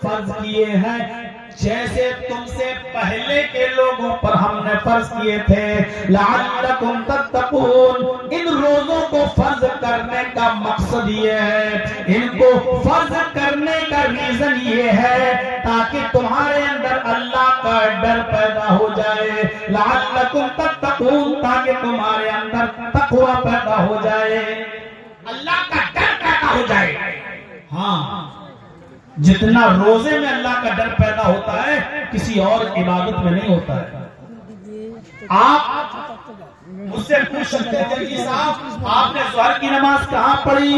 फर्ज किए हैं जैसे तुमसे पहले के लोगों पर हमने फर्ज किए थे। लअल्लकुम तत्तकून, इन रोजों को फर्ज करने का मकसद ये है, इनको फर्ज करने का रीजन ये है ताकि तुम्हारे अंदर अल्लाह का डर पैदा हो जाए। लअल्लकुम तत्तकून, ताकि तुम्हारे अंदर तकवा पैदा हो जाए, अल्लाह का डर पैदा हो जाए। हाँ, जितना रोजे में अल्लाह का डर पैदा होता है किसी और इबादत में नहीं होता है। आप मुझसे पूछ सकते हैं कि साहब आपने ज़ोहर की नमाज कहाँ पढ़ी?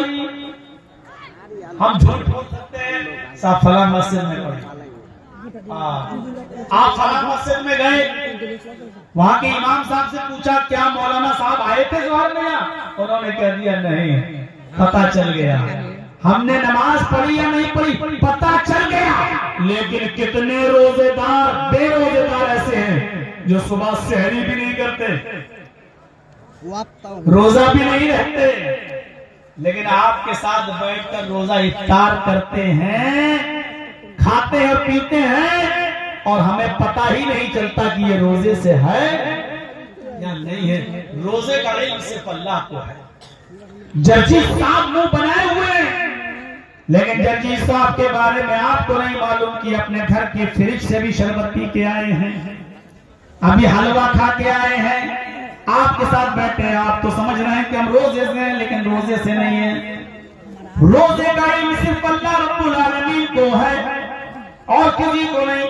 हम झूठ बोल सकते हैं, साहब फला मस्जिद में पढ़ी। आप फला मस्जिद में गए, वहां के इमाम साहब से पूछा क्या मौलाना साहब आए थे ज़ोहर में? उन्होंने कह दिया नहीं, पता चल गया। हमने नमाज पढ़ी या नहीं पढ़ी पता चल गया। लेकिन कितने रोजेदार बेरोजेदार ऐसे हैं जो सुबह सहरी भी नहीं करते, रोजा भी नहीं रहते, लेकिन आपके साथ बैठकर रोजा इफ्तार करते हैं, खाते हैं पीते हैं और हमें पता ही नहीं चलता कि ये रोजे से है या नहीं है। रोजे का इल्म सिर्फ अल्लाह को है। जर्जी साहब मुंह बनाए हुए हैं, लेकिन जर्जी साहब के बारे में आपको नहीं मालूम कि अपने घर के फ्रिज से भी शरबत पी के आए हैं, अभी हलवा खा के आए हैं, आपके साथ बैठे हैं। आप तो समझ रहे हैं कि हम रोजे से हैं, लेकिन रोजे से नहीं है। रोजे का इल्म सिर्फ अल्लाह रब्बुल आलमीन को है और किसी को नहीं।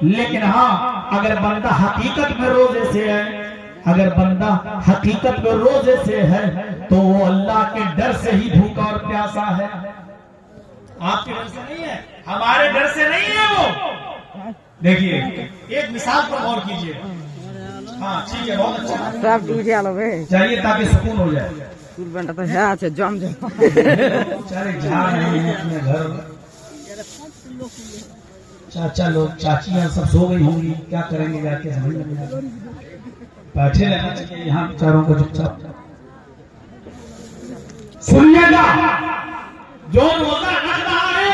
लेकिन हाँ, अगर बंदा हकीकत में रोजे से है, अगर बंदा हकीकत में रोजे से है तो वो अल्लाह के डर से ही भूखा और प्यासा है। आपके डर से नहीं है, हमारे डर से नहीं है वो। देखिए एक मिसाल पर गौर कीजिए। हाँ ठीक है, बहुत अच्छा चाहिए ताकि सुकून हो जाए। तो है जम बेचारे जा रहे हैं अपने घर, चाचा लोग चाचियां सब सो गई होंगी, क्या करेंगे जाके समझ में नहीं आता। बैठे रहना चाहिए यहाँ बेचारों को चुपचाप। सुनिएगा, जो रोजा रख रहा है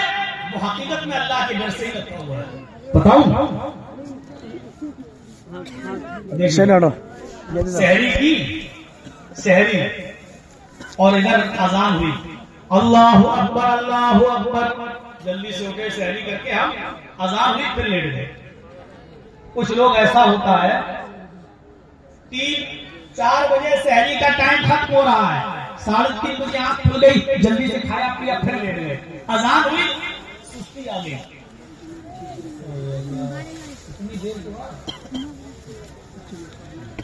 वो हकीकत में अल्लाह के डर से ही रखा हुआ है। बताऊं सहरी की सहरी और इधर अजान हुई, अल्लाह अकबर अल्लाह अकबर, जल्दी से उठे सहरी करके हम अजान हुई फिर लेट गए। कुछ लोग ऐसा होता है 3-4 बजे सहरी का टाइम खत्म हो रहा है, 3:30 बजे आंख खुल गई, जल्दी से खाया पिया फिर लेट गए। अजान हुई, सुस्ती आ गई। इतनी देर के बाद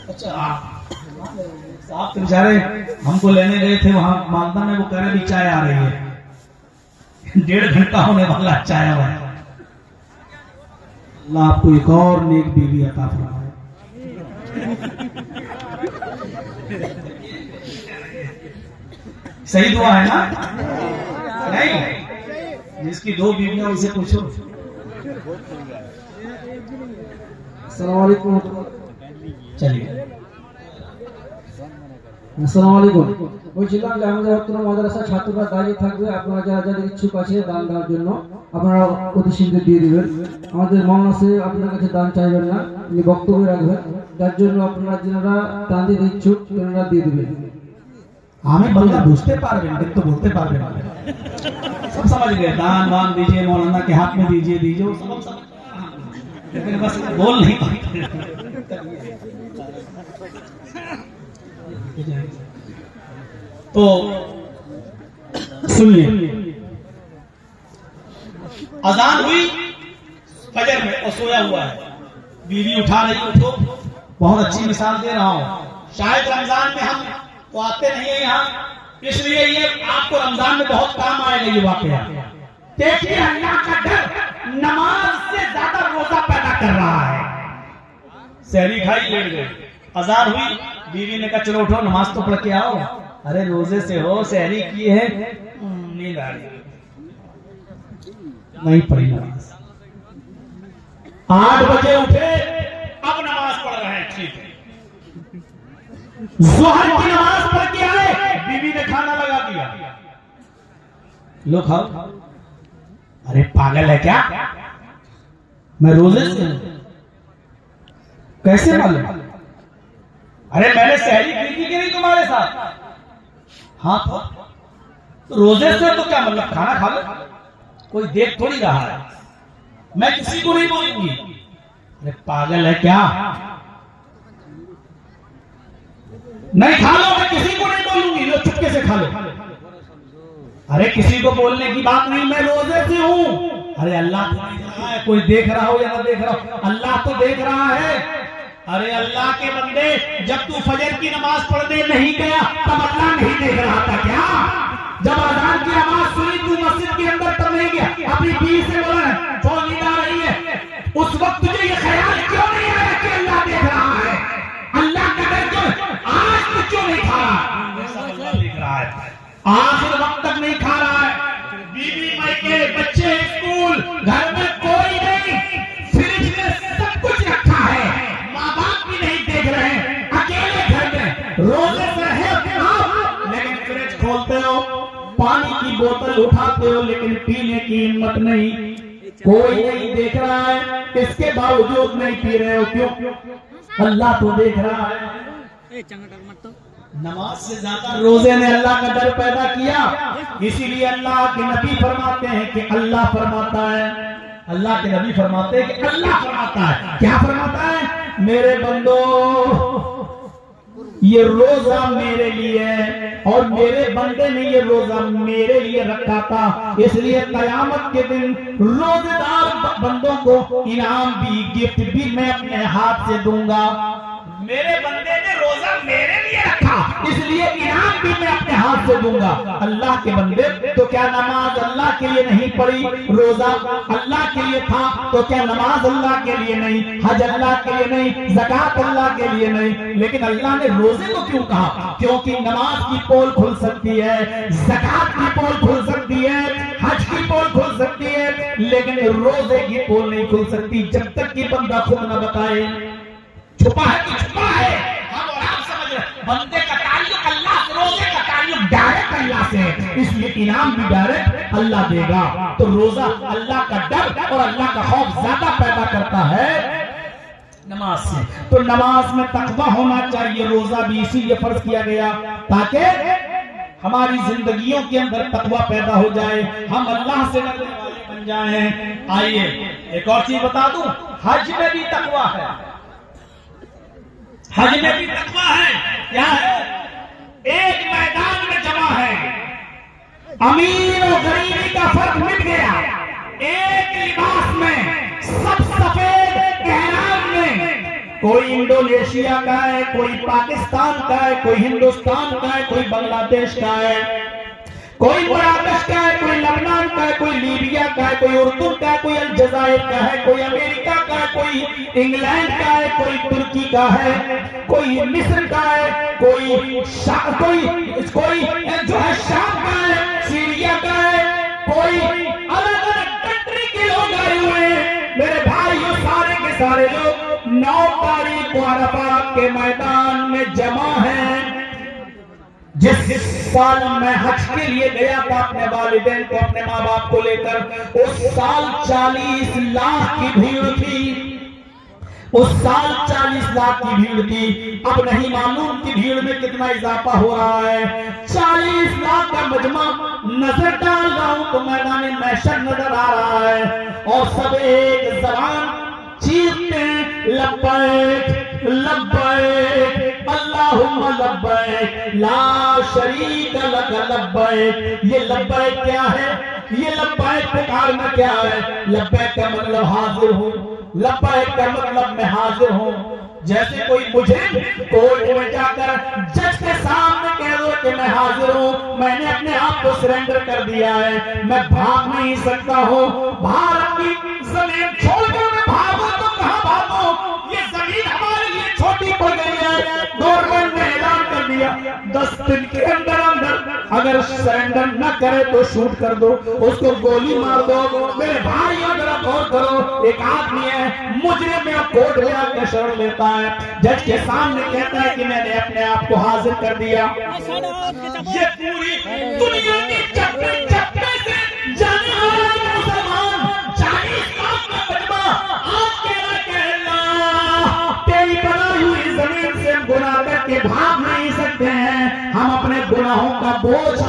अच्छा साहब तो बेचारे हमको लेने गए थे वहां मालदा में, वो कह रहे भी चाय आ रही है, 1.5 घंटा होने वाला चाय हुआ है। अल्लाह आपको एक और नेक बीवी अता फरमाए। सही दुआ है ना? नहीं, जिसकी 2 बीवियां उनसे पूछो। अस्सलाम वालेकुम। चलिए, আসসালামু আলাইকুম। বলছিলাম যে আমাদের বর্তমান মাদ্রাসা ছাত্ররা দাঁড়িয়ে থাকবে, আপনারা যারা যারা ইচ্ছুক আছে দান দেওয়ার জন্য আপনারা অতি শীঘ্র দিয়ে দিবেন। আমাদের মন আছে আপনার কাছে দান চাইবেন না, তিনি বক্তব্য রাখবেন, যার জন্য আপনারা যারা দান দিতে ইচ্ছুক তারা দিয়ে দিবেন। हमें बंदा बुझते पारबेन किंतु बोलते पारबेन सब समझ गए। दान वान दीजिए, मौलाना के हाथ में दीजिए दीजिए, वो सब समझ, लेकिन बस बोल नहीं पाते। तो सुनिए, अजान हुई फजर में और सोया हुआ है, बीवी उठा रही, उठो। बहुत अच्छी मिसाल दे रहा हूं। शायद रमजान में हम तो आते नहीं है यहाँ, इसलिए ये आपको रमजान में बहुत काम आएगा ये वाकया। देखिए अल्लाह का डर नमाज से ज्यादा रोजा पैदा कर रहा है। सहरी खाई लेट गए, अजान हुई, बीवी ने कहा चलो उठो नमाज तो पढ़ के आओ। अरे रोजे से हो, सहरी की है, नींद आ रही, नहीं पढ़ी नमाज। 8 बजे उठे, अब नमाज पढ़ रहे हैं, ठीक है। ज़ोहर की नमाज पढ़ के आए, बीवी ने खाना लगा दिया, लो खाओ। अरे पागल है क्या? मैं रोजे से हूं। कैसे मालूम? अरे मैंने सहरी की थी कि नहीं तुम्हारे साथ? हाँ तो रोजे से तो क्या मतलब, खाना खा लो, कोई देख थोड़ी रहा है, मैं किसी को नहीं बोलूंगी। अरे पागल है क्या? नहीं खा लो, मैं किसी को नहीं बोलूंगी, लो चुपके से खा लो। अरे किसी को बोलने की बात नहीं, मैं रोजे से हूं। अरे अल्लाह तो नहीं देख रहा है, कोई देख रहा हो या ना देख रहा हो, अल्लाह तो देख रहा है। अरे अल्लाह के बंदे, जब तू फजर की नमाज पढ़ने नहीं गया तब अल्लाह नहीं देख रहा था क्या? जब अजान की आवाज सुनी तू मस्जिद के अंदर तब नहीं गया, अपनी बीवी से बोला फोन नींद आ रही है, उस वक्त तुझे ये ख्याल क्यों नहीं आया कि अल्लाह देख रहा है? अल्लाह का डर क्यों आज तू क्यों नहीं खा रहा? ऐसा अल्लाह देख रहा है, आखिर वक्त तक नहीं खा रहा है। बीवी मायके, बच्चे स्कूल, घर में कोई नहीं, फ्रिज में सब कुछ रखा है, माँ बाप भी नहीं देख रहे हैं, अकेले घर में रोजे से है आप, लेकिन फ्रिज खोलते हो, पानी की बोतल उठाते हो, लेकिन पीने की हिम्मत नहीं, कोई नहीं देख रहा है, इसके बावजूद नहीं पी रहे हो, क्यों? अल्लाह तो देख रहा है। नमाज से ज्यादा रोजे ने अल्लाह का डर पैदा किया, इसीलिए अल्लाह के नबी फरमाते हैं कि अल्लाह फरमाता है, अल्लाह के नबी फरमाते हैं कि अल्लाह फरमाता है, क्या फरमाता है? मेरे बंदो, ये रोजा मेरे लिए है और मेरे बंदे ने ये रोजा मेरे लिए रखा था, इसलिए कयामत के दिन रोजेदार बंदों को इनाम भी, गिफ्ट भी मैं अपने हाथ से दूंगा। मेरे बंदे ने रोजा मेरे लिए रखा, इसलिए इनाम भी मैं अपने हाथ से दूंगा। अल्लाह के बंदे, तो क्या नमाज अल्लाह के लिए नहीं पढ़ी? रोजा अल्लाह के लिए था, तो क्या नमाज अल्लाह के लिए नहीं? हज अल्लाह के लिए नहीं? ज़कात अल्लाह के लिए नहीं? लेकिन अल्लाह ने रोजे को क्यों कहा? क्योंकि नमाज की पोल खुल सकती है, ज़कात की पोल खुल सकती है, हज की पोल खुल सकती है, लेकिन रोजे की पोल नहीं खुल सकती जब तक कि बंदा खुद न बताए। छुपा है तो छुपा है, हम और आप समझ रहे। बंदे का ताल्लुक अल्लाह से, रोजे का ताल्लुक डायरेक्ट अल्लाह से है, इसलिए इनाम भी डायरेक्ट अल्लाह देगा। तो रोजा अल्लाह का डर और अल्लाह का खौफ ज्यादा पैदा करता है नमाज से। तो नमाज में तकवा होना चाहिए, रोजा भी इसीलिए फर्ज किया गया ताकि हमारी जिंदगियों के अंदर तकवा पैदा हो जाए, हम अल्लाह से डरने वाले बन जाएं। आइए एक और चीज बता दूं, हज में भी तकवा है, हज में भी तकवा है। क्या है? एक मैदान में जमा है, अमीर और गरीबी का फर्क मिट गया, एक लिबास में, सब सफेद एहराम में, कोई इंडोनेशिया का है, कोई पाकिस्तान का है, कोई हिंदुस्तान का है, कोई बांग्लादेश का है, कोई मराकश का है, कोई लबनान का है, कोई लीबिया का है, कोई उर्दू का है, कोई अलजायर का है, कोई अमेरिका का है, कोई इंग्लैंड का है, कोई तुर्की का है, कोई मिस्र का है, कोई जो है शाम का है, सीरिया का है, कोई अलग अलग कंट्री के लोग आए हुए हैं। मेरे भाई, ये सारे के सारे लोग 9 तारीख को अरफात के मैदान में जमा हैं। जिस साल मैं हज के लिए गया था अपने वालिदैन को, अपने माँ बाप को लेकर, उस साल 40 लाख की भीड़ थी, उस साल 40 लाख की भीड़ थी। अब नहीं मालूम कि भीड़ में कितना इजाफा हो रहा है। 40 लाख का मजमा, नजर डाल रहा हूं तो मैदान महशर नजर आ रहा है और सब एक जबान चीखते हैं, लब्बैक लब्बैक अल्लाहुम्मा लब्बैक ला शरीक लक लब्बैक। ये लब्बैक क्या है? ये लब्बैक पुकारना क्या है? लब्बैक का मतलब हाजिर हूँ, लब्बैक का मतलब मैं हाजिर हूँ। जैसे कोई मुजरिम कोर्ट में जाकर जज के सामने कह दो कि मैं हाजिर हूँ, मैंने अपने आप को सरेंडर कर दिया है, मैं भाग नहीं सकता हूँ, भारत की जमीन छोड़कर मैं भागो तो कहाँ भागो? ये जमीन हमारे लिए छोटी पड़ गई है। गवर्नमेंट ने ऐलान कर दिया 10 दिन के अंदर अंदर अगर सरेंडर न करे तो शूट कर दो, उसको गोली मार दो। मेरे भाई जरा गौर करो, एक आदमी है मुजरिम में कोर्ट में आकर शरण लेता है, जज के सामने कहता है कि मैंने अपने आप को हाजिर कर दिया। ये पूरी दुनिया की चप्पे चप्पे से जाने वाला मुसलमान 40 लाख का मजमा करके भाग नहीं सकते हैं, हम अपने गुनाहों का बोझ